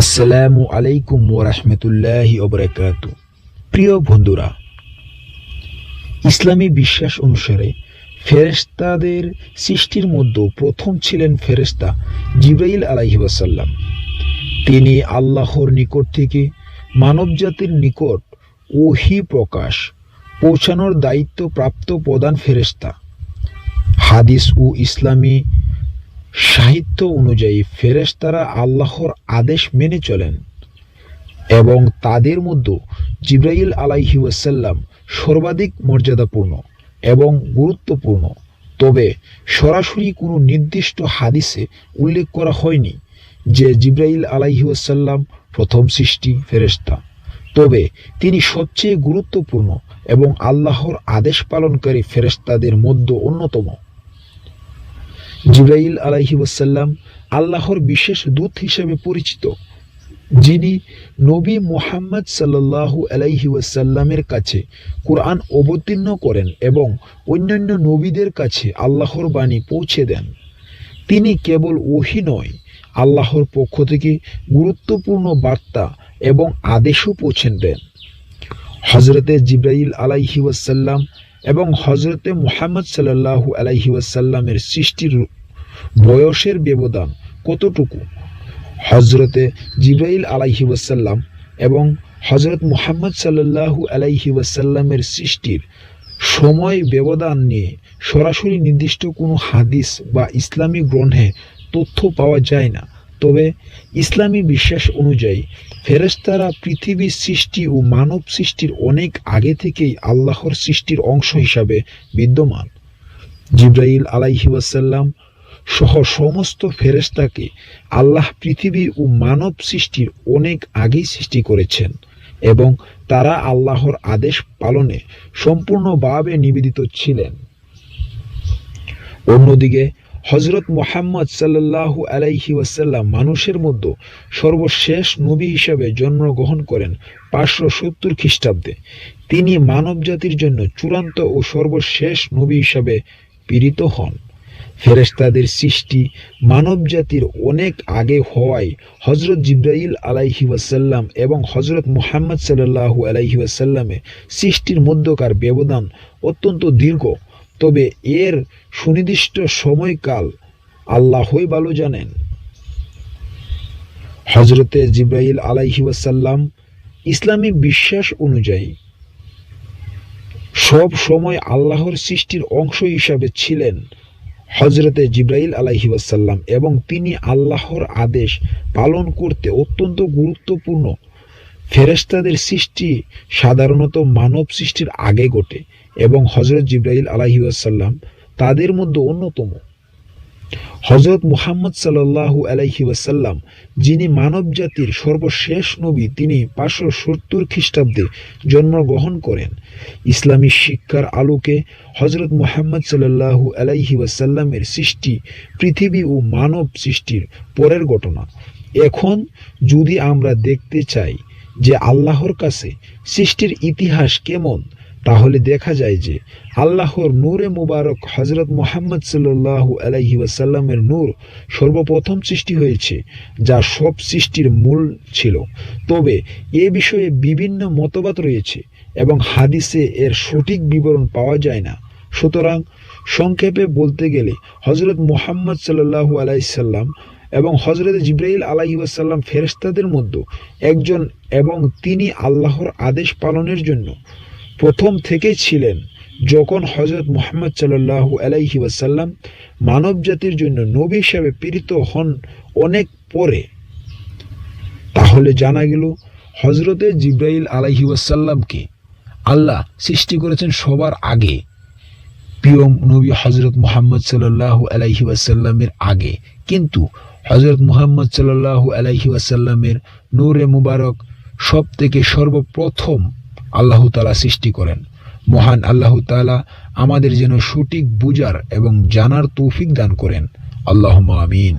আসসালামু আলাইকুম ওয়া রাহমাতুল্লাহি ওয়া বারাকাতুহু। প্রিয় বন্ধুরা, ইসলামী বিশ্বাস অনুসারে ফেরেশতাদের সৃষ্টির মধ্যে প্রথম ছিলেন ফেরেশতা জিবরাইল আলাইহিস সালাম। তিনি আল্লাহর নিকট থেকে মানবজাতির নিকট ওহী প্রকাশ পৌঁছানোর দায়িত্ব প্রাপ্ত প্রধান ফেরেশতা। হাদিস ও ইসলামী সাহিত্য অনুযায়ী ফেরেশতারা আল্লাহর আদেশ মেনে চলেন এবং তাদের মধ্যে জিবরাইল আলাইহিস সালাম সর্বাধিক মর্যাদাপূর্ণ এবং গুরুত্বপূর্ণ। তবে সরাসরি কোনো নির্দিষ্ট হাদিসে উল্লেখ করা হয়নি যে জিবরাইল আলাইহিস সালাম প্রথম সৃষ্টি ফেরেশতা। তবে তিনি সবচেয়ে গুরুত্বপূর্ণ এবং আল্লাহর আদেশ পালনকারী ফেরেশতাদের মধ্যে অন্যতম। জিবরাইল আলাইহিস সালাম আল্লাহর বিশেষ দূত হিসেবে পরিচিত, যিনি নবী মুহাম্মদ সাল্লাল্লাহু আলাইহি ওয়াসাল্লামের কাছে কুরআন অবতীর্ণ করেন এবং অন্যান্য নবীদের কাছে আল্লাহর বাণী পৌঁছে দেন। তিনি কেবল ওহী নয়, আল্লাহর পক্ষ থেকে গুরুত্বপূর্ণ বার্তা এবং আদেশও পৌঁছে দেন। হযরতে জিবরাইল আলাইহি ওয়াসাল্লাম এবং হযরতে মুহাম্মদ সাল্লাল্লাহু আলাইহি ওয়াসাল্লামের সৃষ্টির বয়সের ব্যবধান কতটুকু? হযরতে জিবরাইল আলাইহি ওয়াসাল্লাম এবং হযরত মুহাম্মদ সাল্লাল্লাহু আলাইহি ওয়াসাল্লামের সৃষ্টির সময় ব্যবধান নিয়ে সরাসরি নির্দিষ্ট কোনো হাদিস বা ইসলামী গ্রন্থে তথ্য পাওয়া যায় না। তবে ইসলামী বিশ্বাস অনুযায়ী ফেরেশতারা পৃথিবীর সৃষ্টি ও মানব সৃষ্টির অনেক আগে থেকেই আল্লাহর সৃষ্টির অংশ হিসাবে বিদ্যমান। জিবরাইল আলাইহি ওয়াসাল্লাম সহ সমস্ত ফেরেশতাকে আল্লাহ পৃথিবী ও মানব সৃষ্টির অনেক আগেই সৃষ্টি করেছেন এবং তারা আল্লাহর আদেশ পালনে সম্পূর্ণভাবে নিবেদিত ছিলেন। অন্যদিকে হযরত মুহাম্মদ সাল্লাল্লাহু আলাইহি ওয়াসাল্লাম মানুষের মধ্যে সর্বশেষ নবী হিসাবে জন্মগ্রহণ করেন 570 খ্রিস্টাব্দে। তিনি মানব জাতির জন্য চূড়ান্ত ও সর্বশেষ নবী হিসাবে প্রেরিত হন। ফেরেশতাদের সৃষ্টি মানব জাতির অনেক আগে হওয়ায় হযরত জিবরাইল আলাইহি ওয়াসাল্লাম এবং হযরত মুহাম্মদ সাল্লাল্লাহু আলাইহি ওয়াসাল্লামের সৃষ্টির মধ্যকার ব্যবধান অত্যন্ত দীর্ঘ। তবে এর সুনির্দিষ্ট সময়কাল আল্লাহই ভালো জানেন। হযরতে জিবরাইল আলাইহি ওয়াসাল্লাম ইসলামী বিশ্বাস অনুযায়ী সব সময় আল্লাহর সৃষ্টির অংশ হিসাবে ছিলেন হযরতে জিবরাইল আলাইহিস সালাম এবং তিনি আল্লাহর আদেশ পালন করতে অত্যন্ত গুরুত্বপূর্ণ। ফেরেশতাদের সৃষ্টি সাধারণত মানব সৃষ্টির আগে ঘটে এবং হযরত জিবরাইল আলাইহিস সালাম তাদের মধ্যে অন্যতম। হযরত মুহাম্মদ সাল্লাল্লাহু আলাইহি ওয়াসাল্লাম, যিনি মানব জাতির সর্বশেষ নবী, তিনি 570 খ্রিস্টাব্দে জন্মগ্রহণ করেন। ইসলামী শিক্ষার আলোকে হযরত মুহাম্মদ সাল্লাল্লাহু আলাইহি ওয়াসাল্লামের সৃষ্টি পৃথিবী ও মানব সৃষ্টির পরের ঘটনা। এখন যদি আমরা দেখতে চাই যে আল্লাহর কাছে সৃষ্টির ইতিহাস কেমন, তাহলে দেখা যায় যে আল্লাহর নূরে মুবারক হযরত মুহাম্মদ সাল্লাল্লাহু আলাইহি ওয়াসাল্লামের নূর সর্বপ্রথম সৃষ্টি হয়েছে, যা সব সৃষ্টির মূল ছিল। তবে এ বিষয়ে বিভিন্ন মতবাদ রয়েছে এবং হাদিসে এর সঠিক বিবরণ পাওয়া যায় না। সুতরাং সংক্ষেপে বলতে গেলে হযরত মুহাম্মদ সাল্লাল্লাহু আলাইহি সাল্লাম এবং হযরত জিবরাইল আলাইহিস সালাম ফেরেশতাদের মধ্যে একজন এবং তিনি আল্লাহর আদেশ পালনের জন্য প্রথম থেকেই ছিলেন। যখন হযরত মুহাম্মদ সাল্লাল্লাহু আলাইহি ওয়াসাল্লাম মানব জাতির জন্য নবী হিসেবে প্রেরিত হন অনেক পরে, তাহলে জানা গেল হযরতে জিবরাইল আলাইহিস সালামকে আল্লাহ সৃষ্টি করেছেন সবার আগে, প্রিয় নবী হযরত মুহাম্মদ সাল্লাল্লাহু আলাইহি ওয়াসাল্লামের আগে। কিন্তু হযরত মুহাম্মদ সাল্লাল্লাহু আলাইহি ওয়াসাল্লামের নূরে মুবারক সব থেকে সর্বপ্রথম আল্লাহ তাআলা সৃষ্টি করেন। মহান আল্লাহ তাআলা আমাদের যেন সঠিক বুঝার এবং জানার তৌফিক দান করেন। আল্লাহুম্মা আমিন।